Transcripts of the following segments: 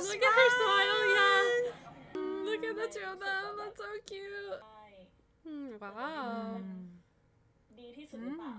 Look at her smile, yeah. Look at the two of them. That's so cute. Wow. ดีที่สุดหรือเปล่า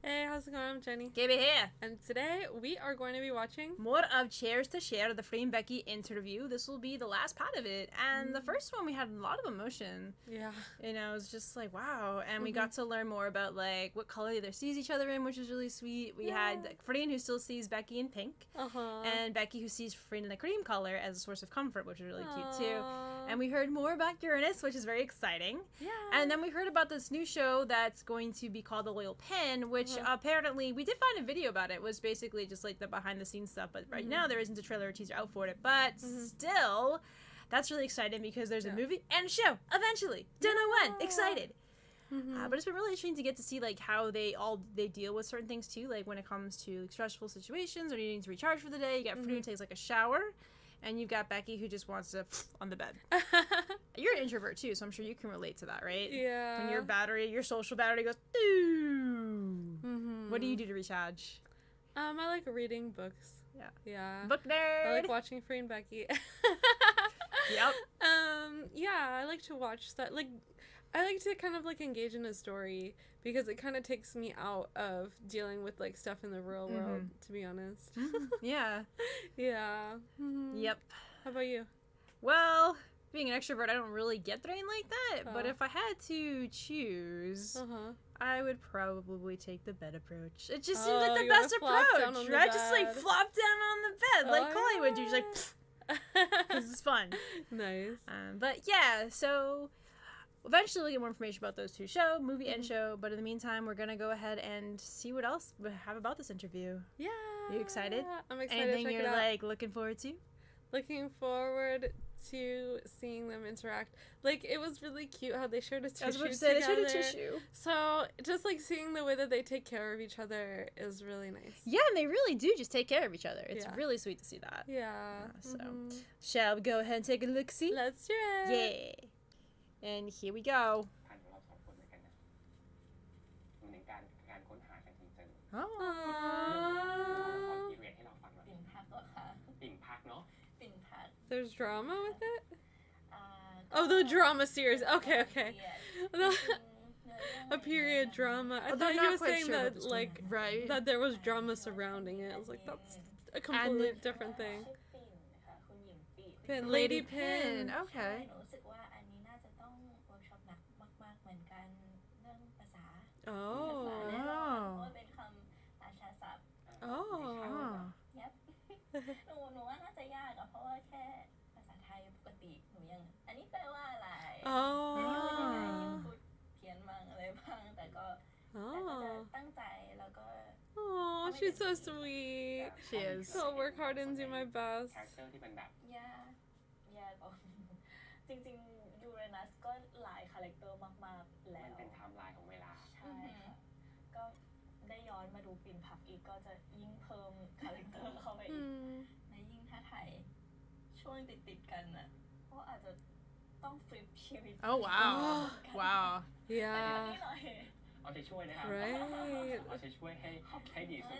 Hey, how's it going? I'm Jenny. Gaby here. And today we are going to be watching More of Chairs to Share, the FreenBeck interview. This will be the last part of it. And the first one, we had a lot of emotion. Yeah. You know, it was just like, wow. And we got to learn more about, like, what color they sees each other in, which was really sweet. We had like, Freen, who still sees Becky in pink. And Becky, who sees Freen in the cream color as a source of comfort, which was really cute, too. And we heard more about Uranus, which is very exciting. Yeah. And then we heard about this new show that's going to be called The Loyal Pin, which apparently, we did find a video about it. It was basically just like the behind the scenes stuff, but right now there isn't a trailer or teaser out for it. But still, that's really exciting because there's a movie and a show eventually. Don't know when. Excited. But it's been really interesting to get to see like how they deal with certain things too, like when it comes to like, stressful situations or needing to recharge for the day. You got Freen who takes like a shower, and you've got Becky who just wants to on the bed. You're an introvert too, so I'm sure you can relate to that, right? Yeah. When your social battery goes, doo. What do you do to recharge? I like reading books. Yeah. Yeah. Book nerd. I like watching Free and Becky. Yep. Yeah, I like to watch that. Like, I like to kind of like engage in a story because it kind of takes me out of dealing with like stuff in the real world, to be honest. Yeah. Yeah. Yep. How about you? Well, being an extrovert, I don't really get drained like that. But if I had to choose, I would probably take the bed approach. It just seems like the best approach, right? Just like flop down on the bed, like Chloe would do. Just like, because it's fun. Nice. But yeah, so eventually we'll get more information about those two movie and show. But in the meantime, we're gonna go ahead and see what else we have about this interview. Yeah. Are you excited? I'm excited. Anything to check you're it out. like looking forward to? Looking forward to seeing them interact. Like, it was really cute how they shared a tissue I was about to say, they shared a tissue. So, just, like, seeing the way that they take care of each other is really nice. Yeah, and they really do just take care of each other. It's really sweet to see that. Yeah. So, shall we go ahead and take a look-see? Let's do it. Yeah. And here we go. There's drama with it? Oh, the drama series. Okay. A period drama. I thought you were saying that, like, that there was drama surrounding it. I was like, that's a completely different thing. Pin, Lady Pin. Okay. Oh.หนูว่าน่าจะยากอะเพราะว่าแค่ภาษาไทยปกติหนูยังอันนี้แปลว่าอะไรยังพูดเพี้ยนบ้างอะไรบ้างแต่ก็จะตั้งใจแล้วก็ Oh, she's so sweet. She is. I'll work hard and do my best. ยากจริงๆยูเรนัสก็หลายคาแรคเตอร์มากๆแล้วมันเป็นไทม์ไลน์ของเวลาใช่ก็ได้ย้อนมาดูปิ่นพักอีกก็จะยิ่งเพิ่มคาแรคเตอร์เข้าไปอีกและยิ่งถ้าถ่ายช่วงติดๆกันน่ะก็อาจจะต้องฟลิปชีวิต Oh wow. Wow. Yeah. เอาใจช่วยนะครับ Right. เอาใจช่วยให้ดีสุด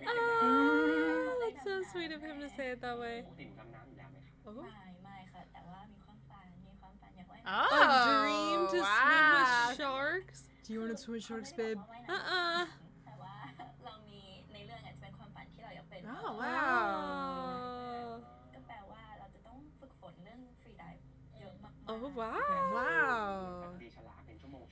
That's so sweet of him to say it that way. ปกติดำน้ำอยู่แล้วไหมครับ ไม่ค่ะแต่ว่ามีความฝันอยากว่าย A dream to swim with sharks? Do you want to swim with sharks, babe? แต่ว่าเรามีในเรื่องอาจจะเป็นความฝันที่เราอยากเป็น Oh wow. ก็แปลว่าเราจะต้องฝึกฝนเรื่องฟรีไดฟ์เยอะมาก Oh wow. Wow. ดีฉลาดเป็นชั่วโมง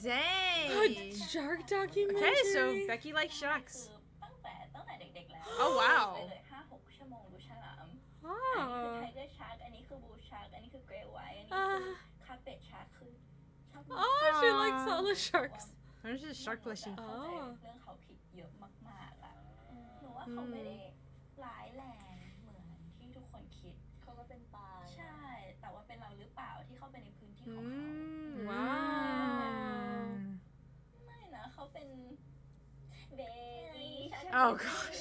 Dang. A shark documentary. Okay, so Becky likes sharks. ตั้งแต่เด็กๆแล้ว Oh wow. เลย 5-6 ชั่วโมงดูฉลาม Oh. อันนี้คือไทเกอร์ชาร์กอันนี้คือบูชาร์กอันนี้คือเกรย์ไวท์อันนี้คือคาเปตชาร์กคือชอบ Oh, she likes all the sharks. There's just shark plushie. เรื่องเขาผิดเยอะมากๆอ่ะหนูว่าเขาไม่ได้ร้ายแรงเหมือนที่ทุกคนคิดเขาก็เป็นปลาใช่แต่ว่าเป็นเราหรือเปล่าที่เข้าไปในพื้นที่ของเขา Wow. ไม่นะเขาเป็นเบบี้ Oh gosh.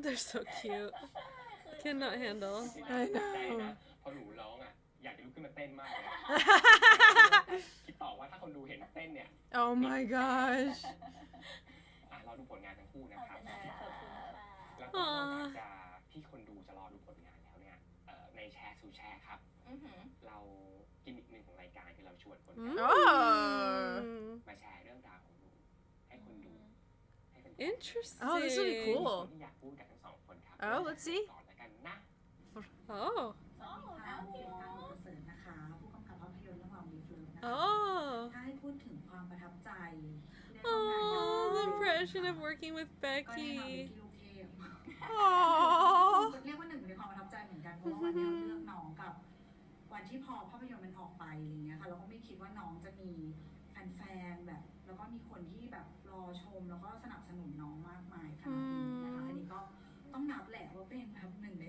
They're so cute. Cannot handle. I know. พอหนูร้องอ่ะอยากจะลุกขึ้นมาเต้นมากเลยคิดต่อว่าถ้าคนดูเห็นเต้นเนี่ย Oh my gosh. เราดูผลงานทั้งคู่นะครับ ขอบคุณค่ะ แล้วก็นอกจากจะ มาแชร์เรื่องราวของหนูให้คนดูให้เป็น Interesting. Oh, this will be cool. ที่อยากพูดกับทั้งสองคนครับ Oh, let's see. ก่อนแล้วกันนะ Oh. โอ้น้ำผิวเสริมนะคะผู้กำกับภาพยนตร์เรื่องราวมีเฟิร์นะคะ Oh. ถ้าให้พูดถึงความประทับใจที่ได้ร่วมงานกับ Oh, the impression of working with ก็แน่นอนเป็น Becky. ที่ลูกเทพ Aww. เรียกว่าหนึ่งในความประทับใจเหมือนกันเพราะว่าวันนี้เราเลือกน้องกับวันที่พอภาพยนตร์มันออกไปอะไรเงี้ยค่ะเราก็ไม่คิดว่าน้องจะมีแฟนๆแบบแล้วก็มีคนที่แบบรอชมแล้วก็สนับสนุนน้องมากมายขนาดนี้นะคะอันนี้ก็ต้องนับแหละว่าเป็นแบบหนึ่งใน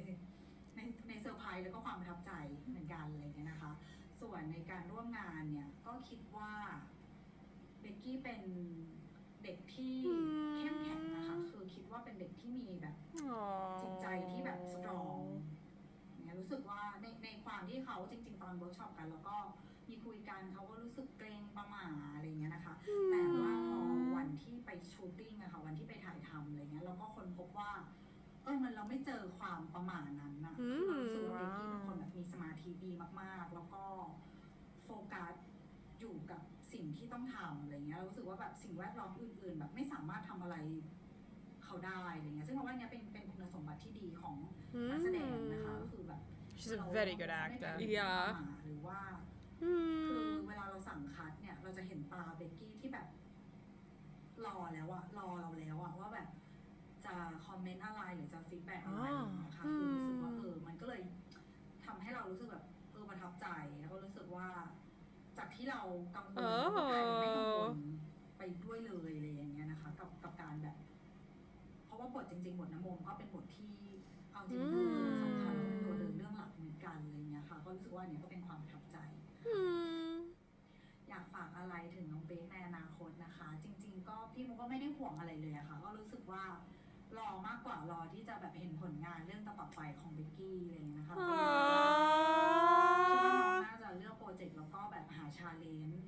เซอร์ไพรส์แล้วก็ความประทับใจเหมือนกันอะไรเงี้ยนะคะส่วนในการร่วมงานเนี่ยก็คิดว่าเบกกี้เป็นเด็กที่เข้มแข็งนะคะคือคิดว่าเป็นเด็กที่มีแบบจิตใจที่แบบสตรองเนี่ยรู้สึกว่าในความที่เขาจริงๆตอนเวิร์กช็อปกันแล้วก็มีคุยกันเขาก็รู้สึกเกรงประหม่าอะไรเงี้ยนะคะแต่ว่าพอวันที่ไปชูตติ้งอะค่ะวันที่ไปถ่ายทำอะไรเงี้ยเราก็ค้นพบว่ามันเราไม่เจอความประหม่านั้นนะคือเรารู้สึกว่าเบกกี้เป็นคนแบบมีสมาธิดีมากๆแล้วก็โฟกัสอยู่กับสิ่งที่ต้องทำอะไรเงี้ยเรารู้สึกว่าแบบสิ่งแวดล้อมอื่นๆแบบไม่สามารถทำอะไรเขาได้อะไรเงี้ยซึ่งเราว่าเนี้ยเป็นคุณสมบัติที่ดีของนักแสดงนะคะก็คือแบบ She's a very good actor. Yeah. หรือว่าคือเวลาเราสั่งคัดเนี่ยเราจะเห็นตาเบกกี้ที่แบบรอเราแล้วอะว่าแบบจะคอมเมนต์อะไรหรือจะฟีดแบ็กอะไรนะคะคือรู้สึกว่ามันก็เลยทำให้เรารู้สึกแบบประทับใจแล้วก็รู้สึกว่าจากที่เรากังวลก็กลายเป็นไม่กังวลไปด้วยเลยอะไรอย่างเงี้ยนะคะกับการแบบเพราะว่าบทจริงๆบทน้ำมนต์ก็เป็นบทที่เอาจริงๆสำคัญเป็นตัวเดินเรื่องหลักเหมือนกันอะไรเงี้ยค่ะก็รู้สึกว่าเนี่ยก็เป็นความประทับใจอยากฝากอะไรถึงน้องเบคในอนาคตนะคะจริงๆก็พี่มุกก็ไม่ได้ห่วงอะไรเลยอะค่ะก็รู้สึกว่ารอมากกว่ารอที่จะแบบเห็นผลงานเรื่องต่อไปของเบกกี้อะไรอย่างเงี้ยนะคะคิดว่าน้องน่าจะเลือกโปรเจกต์แล้วก็แบบหาชาเลนจ์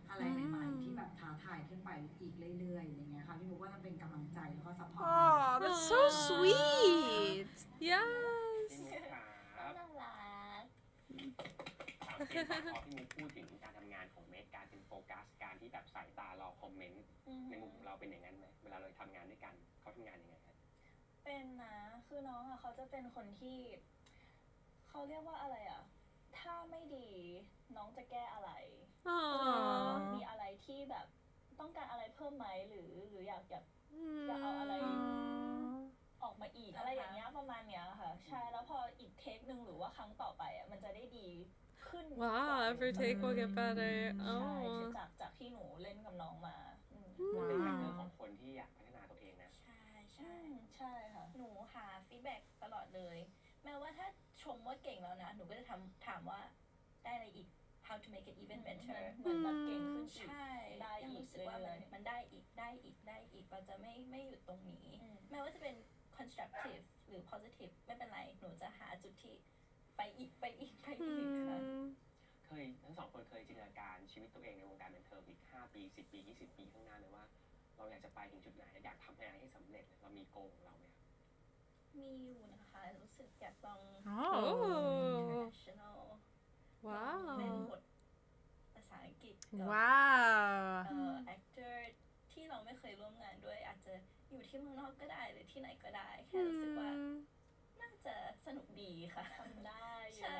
อะไรใหม่ๆที่แบบท้าทายขึ้นไปอีกเรื่อยๆอะไรเงี้ยค่ะพี่มุกก็จะเป็นกำลังใจแล้วก็ซัพพอร์ต Oh, that's so sweet. Yes. ครับ น่ารัก พอพี่มุกพูดถึงการทำงานของเมกการเป็นโฟกัสการที่แบบสายตารอคอมเมนต์ในมุมของเราเป็นอย่างนั้นไหมเวลาเราทำงานด้วยกันเขาทำงานยังไงครับเป็นนะคือน้องอะเขาจะเป็นคนที่เขาเรียกว่าอะไรอะถ้าไม่ดีน้องจะแก้อะไรมีอะไรที่แบบต้องการอะไรเพิ่มไหมหรืออยากเอาอะไรออกมาอีกอะไรอย่างเงี้ยประมาณเนี้ยค่ะใช่แล้วพออีกเทคนึงหรือว่าครั้งต่อไปอะมันจะได้ดีขึ้น Wow, every take will get better. ใช่ Oh. จากที่หนูเล่นกับน้องมาเป็นแบบเรื่องของคนที่อยากพัฒนาตัวเองนะใช่ค่ะหนูหาฟีดแบ็กตลอดเลยแม้ว่าถ้าชมว่าเก่งแล้วนะหนูก็จะถามว่าได้อะไรอีก how to make it even better เหมือนแบบเก่งขึ้นใช่ได้อีกรู้สึกว่ามันได้อีกเราจะไม่หยุดตรงนี้แม้ว่าจะเป็น constructive หรือ positive ไม่เป็นไรหนูจะหาจุดที่ไปอีกค่ะเคยทั้งสองคนเคยจินตนาการชีวิตตัวเองในวงการบันเทิงอีก5 ปี10 ปี20 ปีข้างหน้าเลยว่าเราอยากจะไปถึงจุดไหนอยากทำอะไรให้สำเร็จเรามีโกของเราไหมครับมีอยู่นะคะรู้สึกอยากลอง international ว้าว เล่นบทภาษาอังกฤษกับ Wow. actor ที่เราไม่เคยร่วมงานด้วยอาจจะอยู่ที่เมืองนอกก็ได้หรือที่ไหนก็ได้แค่รู้สึกว่าน่าจะสนุกดีค่ะทำได้ใช่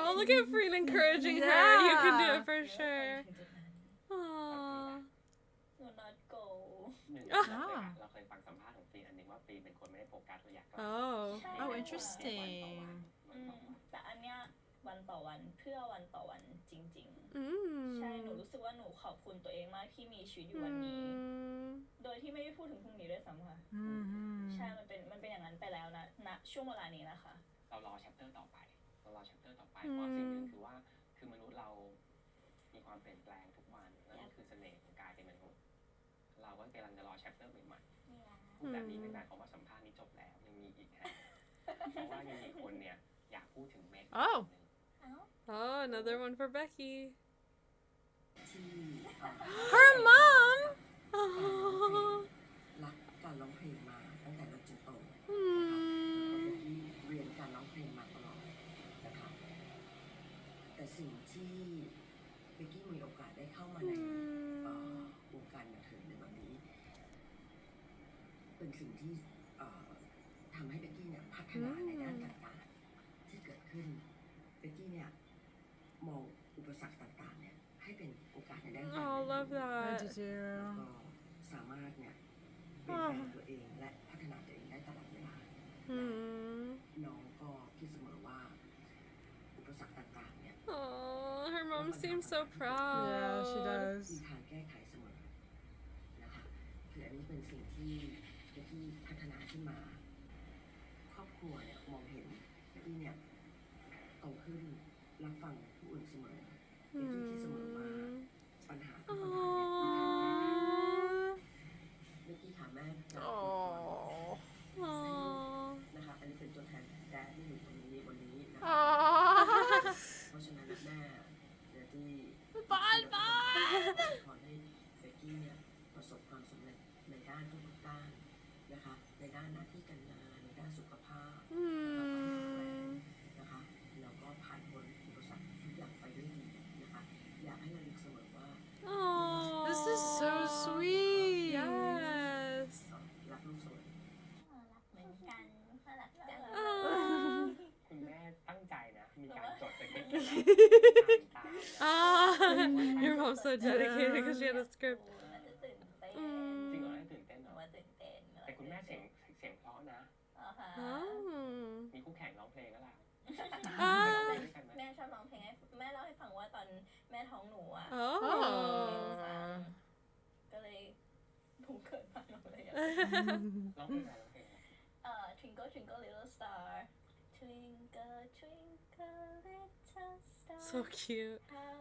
Oh, look at Freen encouraging her. You can do it for sure. Aww. do not go เราเคยฟังสัมภาษณ์ของฟรีนอันนึงว่าฟรีนเป็นคนไม่ได้โฟกัสเราอยาก Oh, interesting. แต่อันเนี้ยวันต่อวันเพื่อวันต่อวันจริงๆใช่หนูรู้สึกว่าหนูขอบคุณตัวเองมากที่มีชีวิตอยู่วันนี้โดยที่ไม่ได้พูดถึงพรุ่งนี้ด้วยซ้ำค่ะใช่มันเป็นอย่างนั้นไปแล้วนะณช่วงเวลานี้นะคะเรารอแชปเตอร์ต่อไปเพราะสิ่งหนึ่งคือว่าคือมนุษย์เรามีความเปลี่ยนแปลงทุกวันนั่นคือเสน่ห์ของการเป็นมนุษย์เราก็กำลังจะรอแชปเตอร์ใหม่ๆพูดแบบนี้ไม่ได้เพราะว่าสัมภาษณ์นี้จบแล้วยังมีอีกนะเพราะว่ายังมีคนเนี่ยอยากพูดถึงเมก Oh, another one for Becky. ที่ Her mom. รักการร้องเพลงมาตั้งแต่เล็กจนโตนะคะ Hmm. ที่เรียนการร้องเพลงมาตลอดนะคะแต่สิ่งที่เบกกี้มีโอกาสได้ เป็นสิ่งที่ทำให้เบกกี้เนี่ยพัฒนาในด้านต่างๆที่เกิดขึ้นเบกกี้เนี่ยมองอุปสรรคต่างๆเนี่ยให้เป็นโอกาสในด้านการ Oh, love I that. do แล้ว too. ก็สามารถเนี่ยเปลี่ยนแปลงตัวเองและพัฒนาตัวเองได้ตลอดเวลา น้องก็คิดเสมอว่าอุปสรรคต่างๆเนี่ย Oh, her mom seems so Yeah, proud. she does. มีทางแก้ไขเสมอนะคะคืออันนี้เป็นสิ่งที่พัฒนาขึ้นมา ครอบครัวเนี่ยมองเห็นที่เนี่ยโตขึ้นรับฟังผู้อื่นเสมอเป็นที่คิดเสมอว่าปัญหาทุกปัญหาเนี่ยมีทางแก้เมื่อกี้ถามแม่จากนะคะอันนี้เป็นตัวแทนแดดที่อยู่ตรงนี้วันนี้นะคะเพราะฉะนั้นแม่เดี๋ยวที่ขอให้เบกกี้เนี่ยประสบความสำเร็จในด้านทุกด้านนะคะในด้านหน้าที่การงานในด้านสุขภาพนะคะแล้วก็ผ่านพ้นอุปสรรคทุกอย่างไปด้วยดีนะคะอยากให้เราลึกเสมอว่า This is so sweet. Yes. รักลูกเสมอ รักเหมือนกันน่ารักจัง คุณแม่ตั้งใจนะมีการจดสคริปต์ตาม Your mom's so dedicated because she had a script. น่าจะตื่นเต้น จริงเหรอได้ตื่นเต้นเหรอ ว่าตื่นเต้น แต่คุณแม่เสียงเพราะนะ Oh. มีคู่แข่งร้องเพลงแล้วล่ะ แม่ชอบร้องเพลงให้แม่เล่าให้ฟังว่าตอนแม่ท้องหนูอ่ะ Oh. ก็เลยผูกเกิดมาเลย ร้องเพลงอะไรร้องเพลงอะไร Twinkle Twinkle Little Star Twinkle Twinkle Little Star So cute. How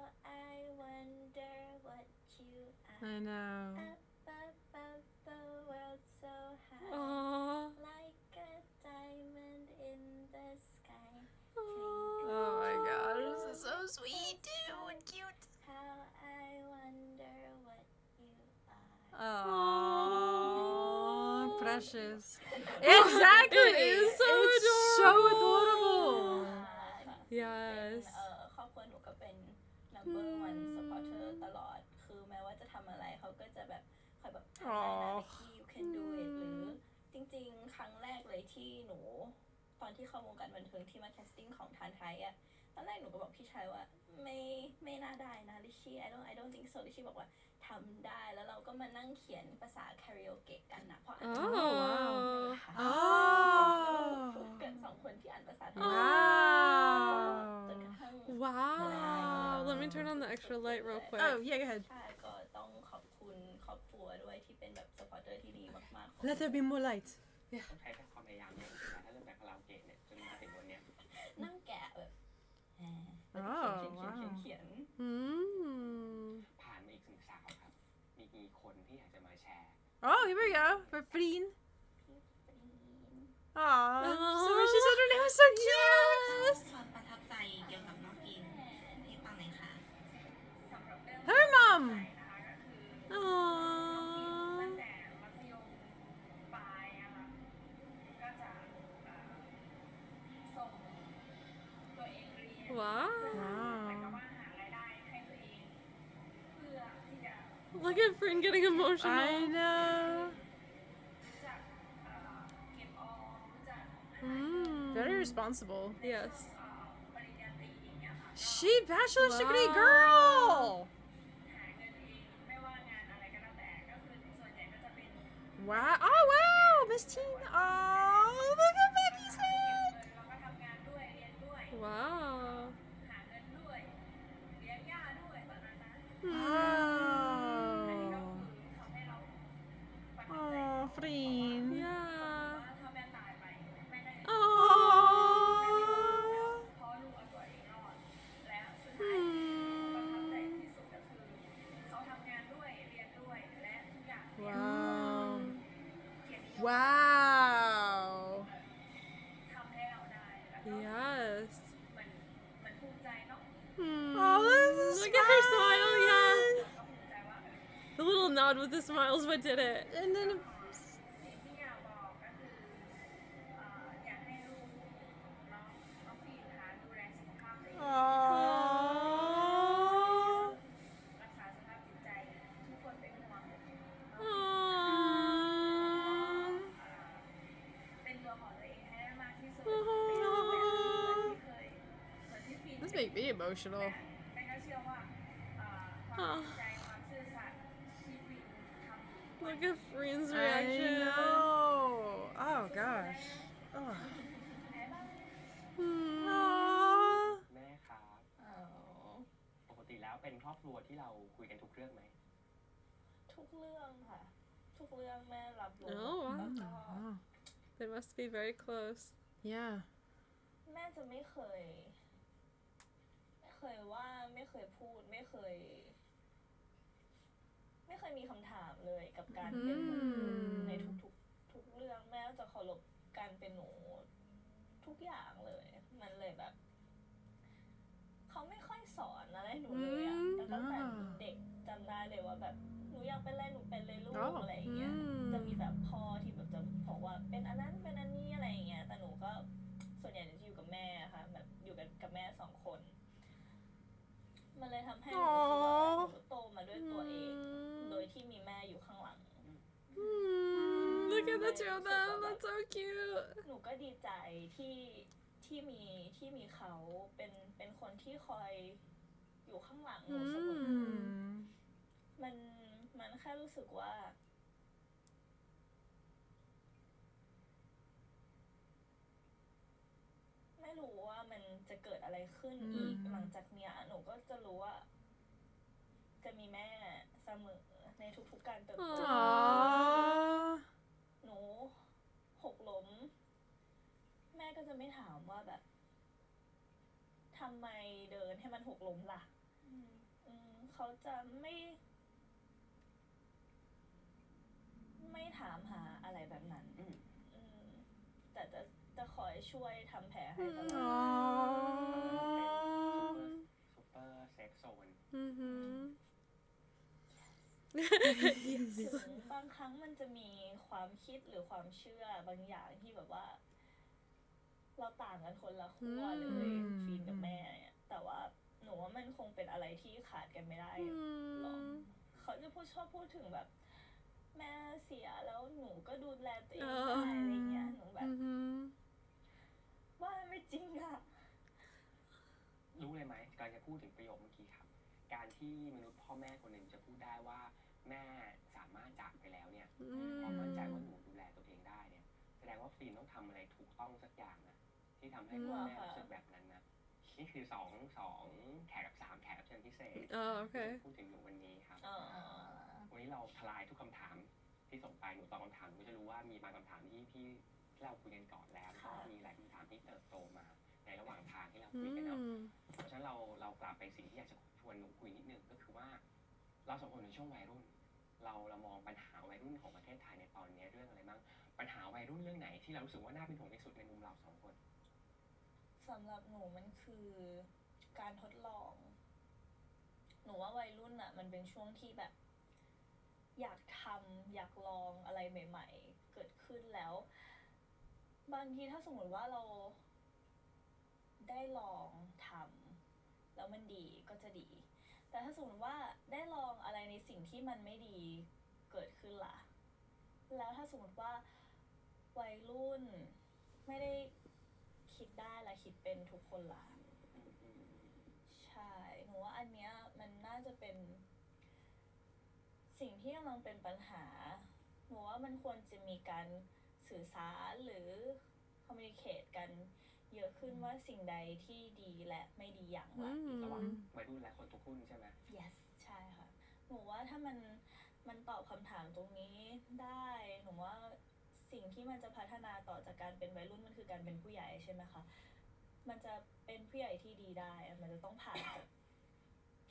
I wonder what you are I know. Up above the world so high Aww. Like a diamond in the sky Oh my gosh, this is so sweet too and cute. How I wonder what you are Oh, precious. Exactly. It is so it's so adorable. Yes. ครอบครัวหนูก็เป็น number one supporter ตลอด คือแม้ว่าจะทำอะไรเขาก็จะแบบคอยแบบทำได้นะที่ you can do it หรือจริงๆ ครั้งแรกเลยที่หนูตอนที่เข้าวงการบันเทิงที่มาแคสติ้งของทานไทยอะตอนแรกหนูก็บอกพี่ชายว่าไม่น่าได้นะลิชี่ I don't think so ลิชี่บอกว่าทำได้แล้วเราก็มานั่งเขียนภาษาคาริโอเกะกันนะเพราะอ่าน เกิด2คนที่อ่านภาษาไทย Wow. จนกระทั่ง Wow. Let me turn on the extra light real quick. Oh, yeah, go ahead. ใช่ก็ต้องขอบคุณครอบครัวด้วยที่เป็นแบบสปอร์เตอร์ที่ดีมากๆ Let there be more light. ต้องใช้ความพยายามเยอะแต่ถ้าเริ่มจากคาราโอเกะเนี่ยจนมาถึงวันเนี้ย นั่งแกะแบบเขียน ผ่านมาอีกหนึ่งสาวครับมีคนที่อยากจะมาแชร์ Oh, here we go. For Freen. พี่ฟรีน Aw. So she said her name was so cute. ความประทับใจเกี่ยวกับน้องกินให้ฟังหน่อยค่ะ Her mom. Aww. แต่มัธยมปลายอะค่ะก็จะส่งตัวเองเรียน Wow. แต่ก็ว่าหารายได้ให้ตัวเองเพื่อที่จะ Look at Freen getting I emotional. know. จะเก็บออมจะ Very responsible. Yes. ปริญญาตรีอย่างเงี้ยค่ะ She bachelor's degree Wow. girl. หาเงินเองไม่ว่างานอะไรก็แล้วแต่ก็คือส่วนใหญ่ก็จะเป็น Wow. Oh, wow. Miss Teen. Oh, look at Becky's เก็บ head. เงินแล้วก็ทำงานด้วยเรียนด้วย Wow. หาเงินด้วยเลี้ยงย่าด้วยตอนนั้นนะ อันนี้ก็ Oh. คือทำให้เราประทับใจ Oh, Freen. Yeah. ว่าถ้าแม่ตายไปแม่ก็ยัง Aww. เพราะลูกเอาตัวเองรอดและสุดท้ายประทับใจที่สุดก็คือเขาทำงานด้วยเรียนด้วยและทุกอย่างเรียน Wow. เกียรติยศ Wow. ทำให้เราได้แล้วก็ Yes. มันภูมิใจเนาะ Oh, this is Look at her smile. Yeah. ก็ภูมิใจว่า The little nod with the smiles, but did it. And then สิ่งที่อยากบอกก็คืออยากให้ลูกน้องฟีนนะคะดูแลสุขภาพตัวเอง Aww. รักษาสภาพจิตใจทุกคนเป็นห่วง Aww. make me emotional. Oh. Look at Freen's reaction. I know. Oh gosh. Oh. แม่ครับปกติแล้วเป็นครอบครัวที่เราคุยกันทุกเรื่องไหมทุกเรื่องค่ะทุกเรื่องแม่รับรู้ Oh, แล้ว wow. ก็ They must be very close. Yeah. แม่จะไม่เคยว่าไม่เคยพูดไม่เคยมีคำถามเลยกับการเป็นหนูในทุกเรื่องแม่จะเคารพการเป็นหนูทุกอย่างเลยมันเลยแบบเขาไม่ค่อยสอนอะไรหนูเลยอะแต่ตั้งแต่เด็กจำได้เลยว่าแบบหนูอยากเป็นอะไรหนูเป็นเลยลูกอะไรอย่างเงี้ยจะมีแบบพ่อที่แบบจะบอกว่าเป็นอันนั้นเป็นอันนี้อะไรอย่างเงี้ยแต่หนูก็ส่วนใหญ่จะอยู่กับแม่ค่ะแบบอยู่กับแม่2 คนมันเลยทำให้หนูรู้สึกว่าหนูโตมาด้วยตัวเองโดยที่มีแม่อยู่ข้างหลัง Look at the two of them. That's so cute. หนูก็ดีใจที่มีเขาเป็นคนที่คอยอยู่ข้างหลังหนูเสมอมันแค่รู้สึกว่าไม่รู้ว่ามันจะเกิดอะไรขึ้นอีกหลังจากเนี้ยหนูก็จะรู้ว่าจะมีแม่เสมอในทุกๆการเติบโตหนูหกล้มแม่ก็จะไม่ถามว่าแบบทำไมเดินให้มันหกล้มล่ะเขาจะไม่ถามหาอะไรแบบนั้นแต่จะคอยช่วยทำแผลให้ตลอดซุปเปอร์เซฟโซนถึงบางครั้งมันจะมีความคิดหรือความเชื่อบางอย่างที่แบบว่าเราต่างกันคนละขั้วเลยฟีนกับแม่เนี่ยแต่ว่าหนูว่ามันคงเป็นอะไรที่ขาดกันไม่ได้หรอกเขาจะชอบพูดถึงแบบแม่เสียแล้วหนูก็ดูแลตัวเองได้อะไรเงี้ยหนูแบบว่าไม่จริงอะรู้เลยไหมการจะพูดถึงประโยคเมื่อกี้ครับการที่มนุษย์พ่อแม่คนหนึ่งจะพูดได้ว่าแม่สามารถจากไปแล้วเนี่ยพอมั่นใจว่าหนูดูแลตัวเองได้เนี่ยแสดงว่าฟรีนต้องทำอะไรถูกต้องสักอย่างนะที่ทำให้พ่อแม่รู้สึกแบบนั้นนะนี่คือ2แขกกับ3แขกรับเชิญพิเศษพูดถึงหนูวันนี้ครับวันนี้เราทลายทุกคำถามที่ส่งไปหนูตอบคำถามหนูจะรู้ว่ามีบางคำถามที่เราคุยกันก่อนแล้วก็มีหลายคำถามที่เติบโตมาในระหว่างทางที่เราคุยกันเนาะเพราะฉะนั้นเรากลับไปสิ่งที่อยากจะชวนหนูคุยนิดนึงก็คือว่าเรา2 คนในช่วงวัยรุ่นเรามองปัญหาวัยรุ่นของประเทศไทยในตอนนี้เรื่องอะไรบ้างปัญหาวัยรุ่นเรื่องไหนที่เรารู้สึกว่าน่าเป็นห่วงที่สุดในมุมเรา2 คนสำหรับหนูมันคือการทดลองหนูว่าวัยรุ่นอะมันเป็นช่วงที่แบบอยากทำอยากลองอะไรใหม่ๆเกิดขึ้นแล้วบางทีถ้าสมมติว่าเราได้ลองทำแล้วมันดีก็จะดีแต่ถ้าสมมติว่าได้ลองอะไรในสิ่งที่มันไม่ดีเกิดขึ้นล่ะแล้วถ้าสมมติว่าวัยรุ่นไม่ได้คิดได้และคิดเป็นทุกคนล่ะใช่หนูว่าอันเนี้ยมันน่าจะเป็นสิ่งที่กำลังเป็นปัญหาหนูว่ามันควรจะมีการสื่อสารหรือ communicate กันเยอะขึ้นว่าสิ่งใดที่ดีและไม่ดีอย่างไรระหว่างวัยรุ่นและคนทุกรุ่นใช่ไหม yes ใช่ค่ะหนูว่าถ้ามันตอบคำถามตรงนี้ได้หนูว่าสิ่งที่มันจะพัฒนาต่อจากการเป็นวัยรุ่นมันคือการเป็นผู้ใหญ่ใช่ไหมคะมันจะเป็นผู้ใหญ่ที่ดีได้มันจะต้องผ่านแบบ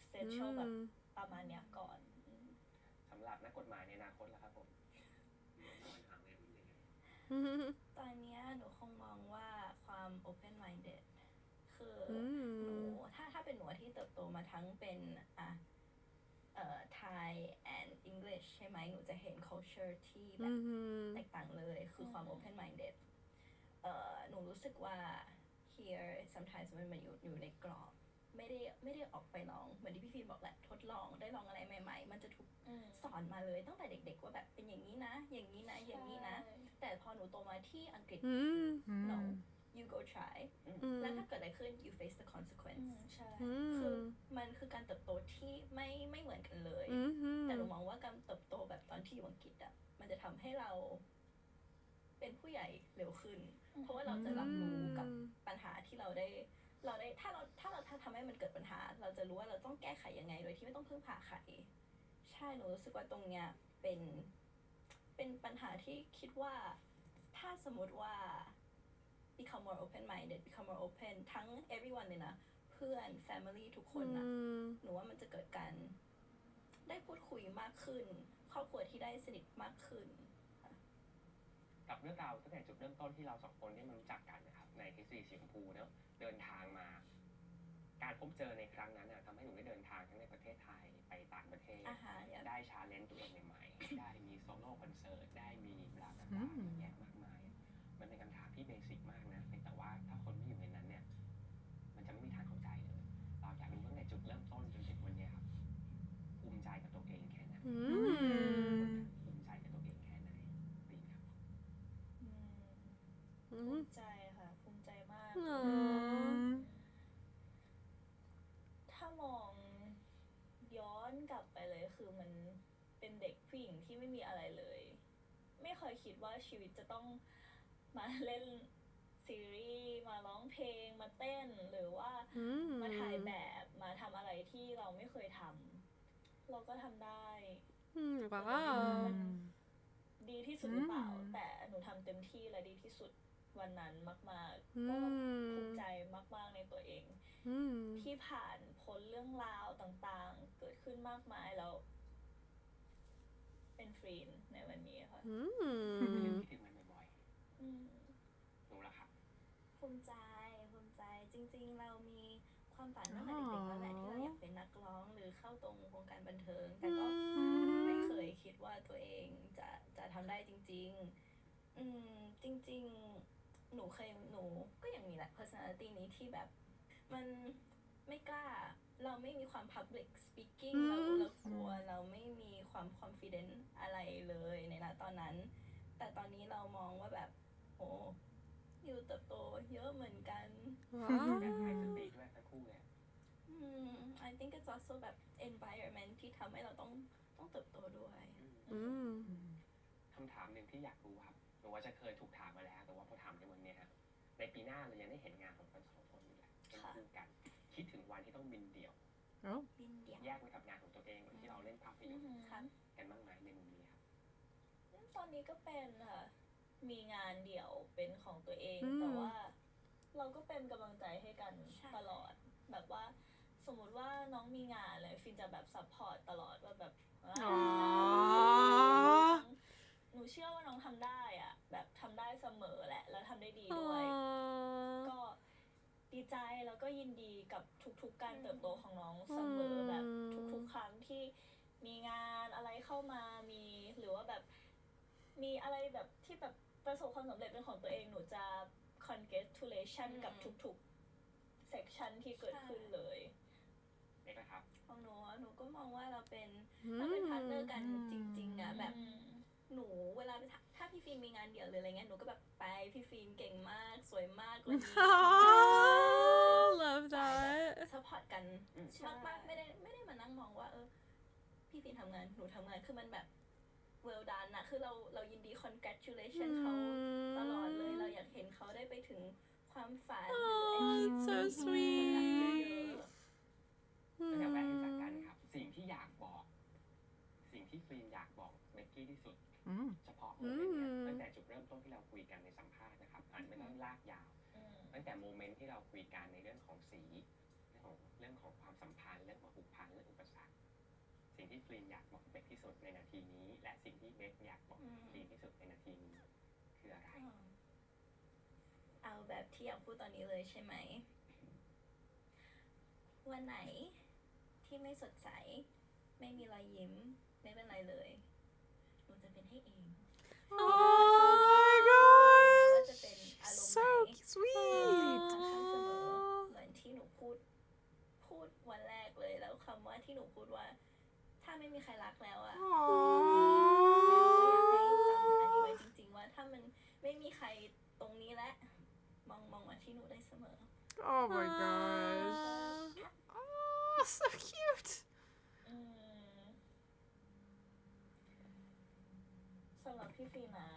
เซตโชว์แบบประมาณเนี้ยก่อนสำหรับนักกฎหมายในอนาคตแล้วครับผมตอนนี้หนูคงมองว่าความ open minded คือหนูถ้าเป็นหนูที่เติบโตมาทั้งเป็นThai and English ใช่ไหมหนูจะเห็น culture ที่แบบแตกต่างเลยคือความ open minded หนูรู้สึกว่า here sometimes มันอยู่ในกรอบไม่ได้ออกไปลองเหมือนที่พี่ฟิล์มบอกแหละทดลองได้ลองอะไรใหม่ๆมันจะถูกสอนมาเลยตั้งแต่เด็กๆว่าแบบเป็นอย่างนี้นะอย่างนี้นะอย่างนี้นะแต่พอหนูโตมาที่อังกฤษno you go try แล้วถ้าเกิดอะไรขึ้น you face the consequence ใช่ คือมันคือการเติบโตที่ไม่เหมือนกันเลยแต่หนูมองว่าการเติบโตแบบตอนที่อยู่อังกฤษอ่ะมันจะทำให้เราเป็นผู้ใหญ่เร็วขึ้นเพราะว่าเราจะรับรู้กับปัญหาที่เราได้ถ้าเราทำให้มันเกิดปัญหาเราจะรู้ว่าเราต้องแก้ไขยังไงโดยที่ไม่ต้องพึ่งพาใครใช่หนูรู้สึกว่าตรงเนี้ยเป็นปัญหาที่คิดว่าถ้าสมมติว่า become more open minded become more open ทั้ง everyone เลยนะเพื่อน family ทุกคนนะหนูว่ามันจะเกิดการได้พูดคุยมากขึ้นครอบครัวที่ได้สนิทมากขึ้นกับเรื่องราวตั้งแต่จุดเริ่มต้นที่เรา2คนได้มารู้จักกันนะครับในทฤษฎีสีชมพูเนอะเดินทางมาการพบเจอในครั้งนั้นทำให้หนูได้เดินทางทั้งในประเทศไทยไปต่างประเทศได้ชาเลนจ์ตัวเองใหม่ๆได้มีโซโล่คอนเสิร์ตได้มีบลาบลาเยอะแยะมากมายมันเป็นคำถามที่เบสิกมากนะแต่ว่าถ้าคนไม่อยู่ในนั้นเนี่ยมันจะไม่มีทางเข้าใจเลยเราอยากรู้ตั้งแต่จุดเริ่มต้นจนถึงวันนี้ครับภูมิใจกับตัวเองแค่ไหนภูมิใจกับตัวเองแค่ไหนดีครับภูมิใจค่ะภูมิใจมากถ้ามองย้อนกลับไปเลยคือมันเป็นเด็กผู้หญิงที่ไม่มีอะไรเลยไม่เคยคิดว่าชีวิตจะต้องมาเล่นซีรีส์มาร้องเพลงมาเต้นหรือว่ามาถ่ายแบบมาทำอะไรที่เราไม่เคยทำเราก็ทำได้ว้าวดีที่สุดหรือเปล่าแต่หนูทำเต็มที่และดีที่สุดวันนั้นมากๆก็ภูมิใจมากๆในตัวเองที่ผ่านพ้นเรื่องราวต่างๆเกิดขึ้นมากมายแล้วเป็นฟรีนในวันนี้ค่ะคิดถึงมันบ่อยๆรู้แล้วครับภูมิใจจริงๆเรามีความฝันตั้งแต่เด็กๆแล้วแหละที่เราอยากเป็นนักร้องหรือเข้าตรงวงการบันเทิงแต่ก็ไม่เคยคิดว่าตัวเองจะทำได้จริงๆจริงๆหนูก็ยังมีแหละ personality นี้ที่แบบมันไม่กล้าเราไม่มีความ public speaking เรากลัวเราไม่มีความ confident อะไรเลยในตอนนั้นแต่ตอนนี้เรามองว่าแบบโอ้อยู่เติบโตเยอะเหมือนกันแบบไฮสปีดด้วยทั้งคู่เลย I think it's also แบบ environment ที่ทำให้เราต้องเติบโตด้วยคำถามหนึ่งที่อยากรู้ครับหนูว่าจะเคยถูกถามมาแล้วแต่ว่าพอถามในวันนี้ครับในปีหน้าเรายังได้เห็นงานของทั้งสองคนอยู่แหละเป็นคู่กันคิดถึงวันที่ต้องบินเดี่ยวแยกไปกับงานของตัวเองเหมือนที่เราเล่นภาพยนตร์กันบ้างไหมในมุมนี้ครับตอนนี้ก็เป็นค่ะมีงานเดี่ยวเป็นของตัวเองแต่ว่าเราก็เป็นกำลังใจให้กันตลอดแบบว่าสมมติว่าน้องมีงานอะไรฟินจะแบบซัพพอร์ตตลอดว่าแบบหนูเชื่อว่าน้องทำได้อะแบบทำได้เสมอแหละแล้วทำได้ดีด้วยก็ดีใจแล้วก็ยินดีกับทุกๆการเติบโตของน้องเสมอแบบทุกๆครั้งที่มีงานอะไรเข้ามามีหรือว่าแบบมีอะไรแบบที่แบบประสบความสำเร็จเป็นของตัวเองหนูจะ congratulation กับทุกๆ section ที่เกิดขึ้นเลยเด็กนะครับของหนูก็มองว่าเราเป็นพาร์ทเนอร์กันจริงๆอะแบบหนูเวลาถ้าพี่ฟิล์มมีงานเดี่ยวหรืออะไรเงี้ยหนูก็แบบไปพี่ฟิล์มเก่งมากสวยมากวันนี้ love that ซัพพอร์ตกันมากๆไม่ได้มานั่งมองว่าพี่ฟิล์มทำงานหนูทำงานคือมันแบบ well done นะคือเรายินดี congratulation เขาตลอดเลยเราอยากเห็นเขาได้ไปถึงความฝัน so sweet ตั้งแต่แรกที่จากกันครับสิ่งที่อยากบอกสิ่งที่ฟรีนอยากบอกเบกกี้ที่สุดเฉพาะโมเมนต์เนี่ยตั้งแต่จุดเริ่มต้นที่เราคุยกันในสัมภาษณ์นะครับอาจไม่ต้องลากยาวตั้งแต่โมเมนต์ที่เราคุยกันในเรื่องของสีเรื่องของความสัมพันธ์เรื่องของผูกพันเรื่องอุปสรรคสิ่งที่ฟรีนอยากบอกเบกที่สุดในนาทีนี้และสิ่งที่เบกอยากบอกฟรีนที่สุดในนาทีนี้คืออะไรเอาแบบที่อยากพูดตอนนี้เลยใช่ไหมวันไหนที่ไม่สดใสไม่มีรอยยิ้มไม่เป็นไรเลยหนูจะเป็นให้เอง Oh my gosh ว่าจะเป็นอารมณ์ไหน so sweet เสมอเหมือนที่หนูพูดวันแรกเลยแล้วคำว่าที่หนูพูดว่าถ้าไม่มีใครรักแล้วอะแล้วก็อยากให้จำอันนี้ไว้จริงๆว่าถ้ามันไม่มีใครตรงนี้แล้วมองไว้ ที่หนูได้เสมอ Oh my gosh. Oh, so cute. สำหรับพี่ฟีนะ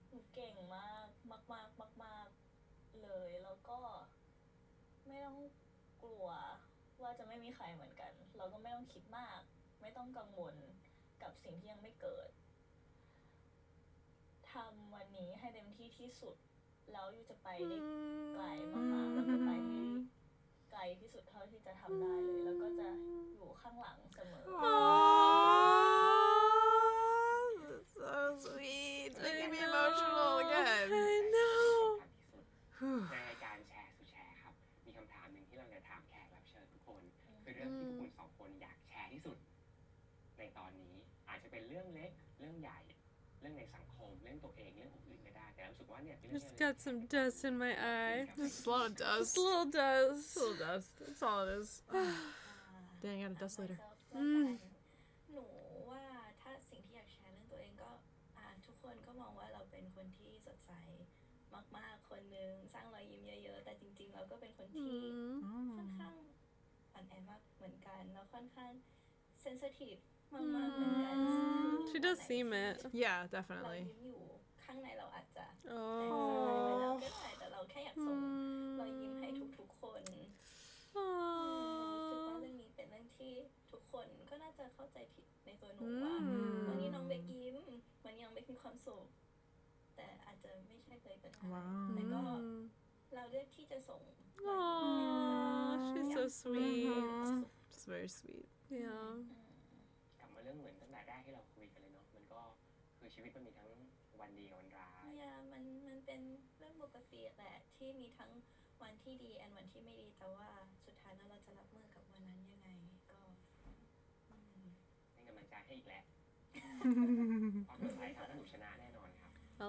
หนูเก่งมากมากเลยแล้วก็ไม่ต้องกลัวว่าจะไม่มีใครเหมือนกันเราก็ไม่ต้องคิดมากไม่ต้องกังวลกับสิ่งที่ยังไม่เกิดทำวันนี้ให้เต็มที่ที่สุดแล้วยูจะไปได้ไกลมากๆแล้วก็ไปให้ไกลที่สุดเท่าที่จะทำได้เลยแล้วก็จะอยู่ข้างหลังเสมอ That's so sweet. Making me emotional again. I know. ในรายการแชร์สู่แชร์ครับมีคำถามหนึ่งที่เราจะถามแขกรับเชิญทุกคนคือเรื่องที่คุณสองคนอยากแชร์ที่สุดในตอนนี้อาจจะเป็นเรื่องเล็กเรื่องใหญ่เรื่องในสังคมเรื่องตัวเองเรื่องคนอื่นก็ได้แต่รู้สึกว่าเนี่ยเป็นเรื่อง Just got some dust in my eye. Just a lot of dust. Just a little dust. Just a little dust. That's all it is. Dang, I got a dust later. หนูว่าถ้าสิ่งที่อยากแชร์เรื่องตัวเองก็ทุกคนก็มองว่าเราเป็นคนที่สดใสมากๆคนนึงสร้างรอยยิ้มเยอะๆแต่จริงๆเราก็เป็นคนที่ค่อนข้างอ่อนแอมากเหมือนกันแล้วค่อนข้างเซนซิทีฟมากๆเหมือนกัน She does seem it. Yeah, เรา definitely. ยิ้มอยู่ข้างในเราอาจจะแตก Oh. สลายไปแล้วก็ได้แต่เราแค่อยากส่งรอยยิ้มให้ทุกๆคนรู้สึกว่าเรื่องนี้เป็นเรื่องที่ทุกคนก็น่าจะเข้าใจผิดในตัวหนูว่าวันนี้น้องเบกยิ้มวันนี้น้องเบกมีความสุขแต่อาจจะไม่ใช่เลยก็ได้แต่ก็เราเลือกที่จะส่ง Oh, she's so sweet. It's very sweet. Yeah. กลับมาเรื่องเหมือนตั้งแต่แรกที่เราคุยกันเลยเนาะมันก็คือชีวิตมันมีทั้งวันดีกับวันร้ายมันเป็นเรื่องปกติแหละที่มีทั้งวันที่ดีและวันที่ไม่ดีแต่ว่าสุดท้ายแล้วเราจะรับมือกับวันนั้นยังไงก็เป็นกำลังใจให้อีกแล้วความสดใสครับหนูชนะแน่นอนครับ Oh.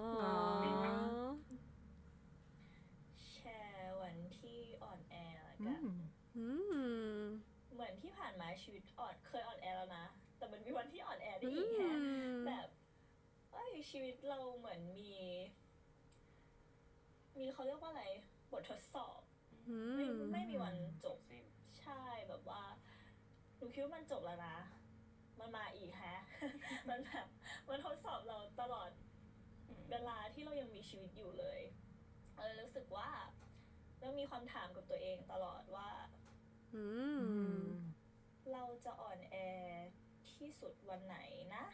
แชร์วันที่อ่อนแอแล้วกัน เหมือนที่ผ่านมาชีวิตเคยอ่อนแอแล้วนะแต่มันมีวันที่อ่อนแอได้อีกแฮะแบบชีวิตเราเหมือนมีเขาเรียกว่าอะไรบททดสอบไม่มีวันจบใช่แบบว่าหนูคิดว่ามันจบแล้วนะมันมาอีกฮะ มันแบบมันทดสอบเราตลอดเวลาที่เรายังมีชีวิตอยู่เลยรู้สึกว่าเรามีความถามกับตัวเองตลอดว่าเราจะอ่อนแอที่สุดวันไหนนะ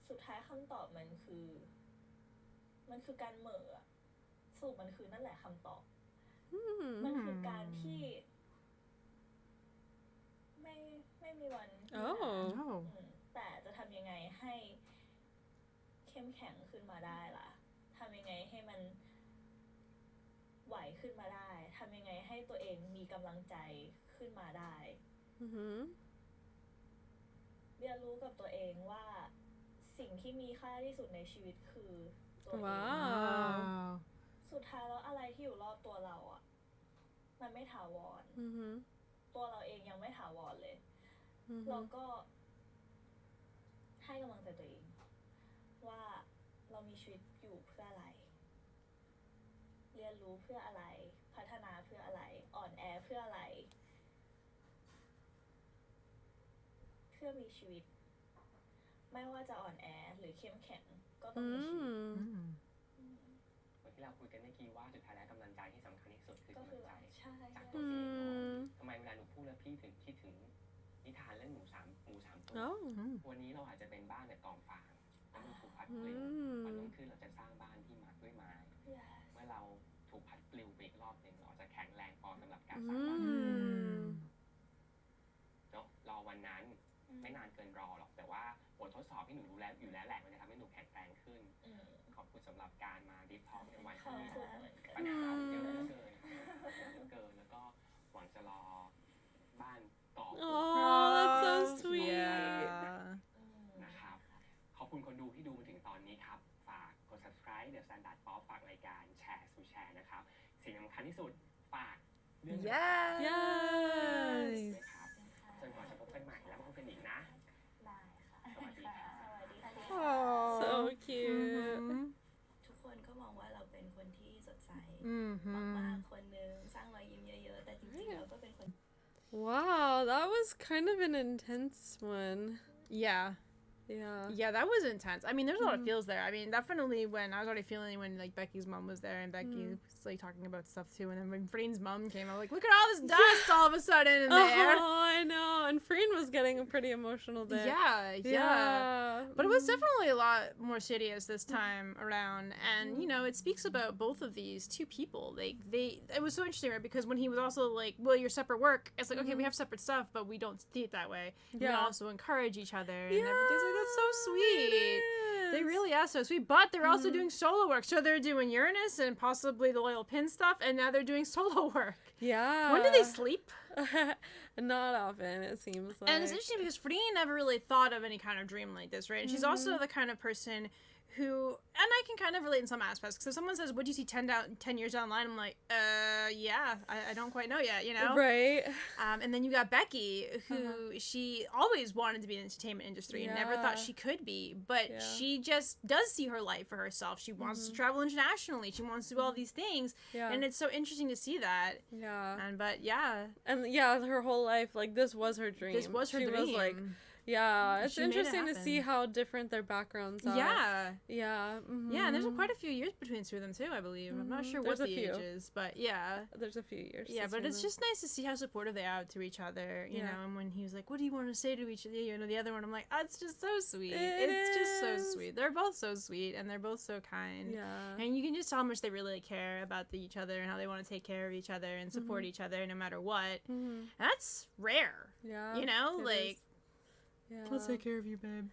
สุดท้ายคำตอบมันคือการเหม่อสรุปมันคือนั่นแหละคำตอบมันคือการที่ไม่มีวันแต่จะทำยังไงให้เข้มแข็งขึ้นมาได้ล่ะทำยังไงให้มันไหวขึ้นมาได้ทำยังไงให้ตัวเองมีกำลังใจขึ้นมาได้เรียนรู้กับตัวเองว่าสิ่งที่มีค่าที่สุดในชีวิตคือตัวเองสุดท้ายแล้วอะไรที่อยู่รอบตัวเราอ่ะมันไม่ถาวรตัวเราเองยังไม่ถาวรเลยเราก็ให้กำลังใจตัวเองว่าเรามีชีวิตอยู่เพื่ออะไรเรียนรู้เพื่ออะไรพัฒนาเพื่ออะไรอ่อนแอเพื่ออะไรเพื่อมีชีวิตไม่ว่าจะอ่อนแอหรือเข้มแข็งก็ต้องมีชีวิตเหมือนที่เราคุยกันเมื่อกี้ว่าสุดท้ายแล้วกำลังใจที่สำคัญที่สุดคือกำลังใจ ใช่ จากตัวเองทำไมเวลาหนูพูดแล้วพี่ถึงคิดถึงนิทานเรื่องหมูสามตัววันนี้เราอาจจะเป็นบ้านแต่กองฟางแล้วมันถูกพัดปลิววันรุ่งขึ้นเราจะสร้างบ้านที่มาด้วยไม้เมื่อเราถูกพัดปลิวไปอีกรอบหนึ่งเราจะแข็งแรงพอสำหรับการสร้างบ้านเนาะรอวันนั้นไม่นานเกินรอหรอกแต่ว่าบททดสอบที่หนูรู้แล้วอยู่แล้วแหละมันจะทำให้หนูแข็งแรงขึ้นขอบคุณสำหรับการมาดิฟทอล์กในวันที่ปัญหาเยอะเหลือเกินแล้วก็หวังจะรอบ้านต่อ Oh, that's so sweet. นะครับขอบคุณคนดูที่ดูมาถึงตอนนี้ครับฝากกด subscribe The Standard Pop ฝากรายการแชร์สู่แชร์นะครับสิ่งสำคัญที่สุดฝากเรื่อง Yes. ครับจนกว่าจะพบกันใหม่แล้วพบกันอีกนะ ได้ค่ะ สวัสดีค่ะ สวัสดีค่ะ So cute. ทุกคนก็มองว่าเราเป็นคนที่ มากๆคนนึงสร้างรอยยิ้มเยอะๆแต่จริงๆแล้วก็เป็นคน Wow, that was kind of an intense one. Yeah. Yeah, that was intense. I mean, there's a lot of feels there. I mean, definitely when I was already feeling when like Becky's mom was there and Becky was like talking about stuff too, and then when Freen's mom came, I was like, look at all this dust all of a sudden in there. Oh, I know. And Freen was getting pretty emotional there. Yeah. But it was definitely a lot more serious this time around, and you know, it speaks about both of these two people. Like it was so interesting, right? Because when he was also like, well, you're separate work. It's like, okay, we have separate stuff, but we don't see it that way. We also encourage each other and everything's like, that's so sweet. They really are so sweet, but they're also doing solo work. So they're doing Uranus and possibly the Loyal Pin stuff, and now they're doing solo work. Yeah. When do they sleep? Not often, it seems like. And it's interesting because Freen never really thought of any kind of dream like this, right? And she's also the kind of person who, and I can kind of relate in some aspects, because if someone says, what do you see 10 years down the line? I'm like, yeah, I don't quite know yet, you know? Right. And then you got Becky, who she always wanted to be in the entertainment industry and never thought she could be, but she just does see her life for herself. She wants to travel internationally. She wants to do all these things. Yeah. And it's so interesting to see that. Yeah. And her whole life, like, this was her dream. This was her dream. Was like, it's interesting to see how different their backgrounds are. Yeah. Yeah. Yeah, and there's quite a few years between the two of them too, I believe. I'm not sure what the age is, but yeah. There's a few years. Yeah, but it's just nice to see how supportive they are to each other, you know, and when he was like, what do you want to say to each other? You know, the other one, I'm like, oh, it's just so sweet. It's just so sweet. They're both so sweet, and they're both so kind. Yeah. And you can just tell how much they really care about each other and how they want to take care of each other and support each other no matter what. And that's rare. Yeah. You know, like... Yeah. I'll take care of you, babe.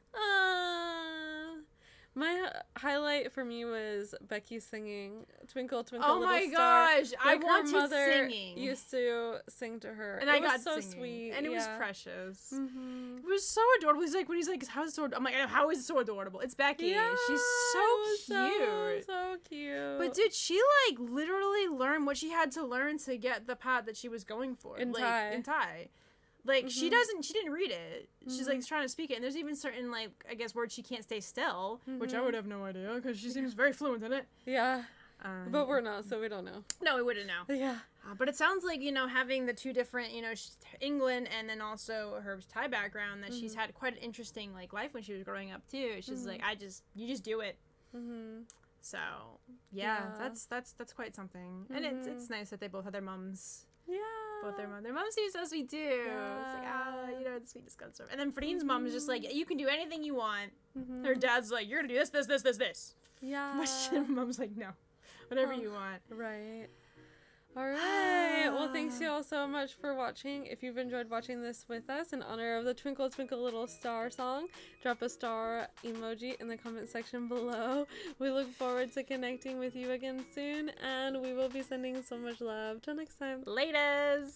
My highlight for me was Becky singing "Twinkle Twinkle Little Star." Oh my gosh, I like wanted her mother singing. Used to sing to her, and it I was got so singing. sweet, and it was precious. It was so adorable. He's like, when he's like, "How is it so?" I'm like, "How is it so adorable?" It's Becky. Yeah, she's so cute, so cute. But dude, she like literally learned what she had to learn to get the part that she was going for in Thai. Like, she didn't read it. She's, like, trying to speak it. And there's even certain, like, I guess words she can't stay still, which I would have no idea, because she seems very fluent in it. Yeah. But we're not, so we don't know. No, we wouldn't know. Yeah. But it sounds like, you know, having the two different, you know, England and then also her Thai background, that she's had quite an interesting, like, life when she was growing up, too. She's like, you just do it. So, yeah, that's quite something. And it's nice that they both have their mums. Yeah. Both their moms seem so sweet too. Yeah. It's like, you know, the sweetest comes from. And then Freen's mom is just like, you can do anything you want. Her dad's like, you're gonna do this. Yeah. But mom's like, no, whatever you want. Right. All right. Well, thanks you all so much for watching. If you've enjoyed watching this with us in honor of the Twinkle Twinkle Little Star song, drop a star emoji in the comment section below. We look forward to connecting with you again soon, and we will be sending so much love. Till next time. Laters!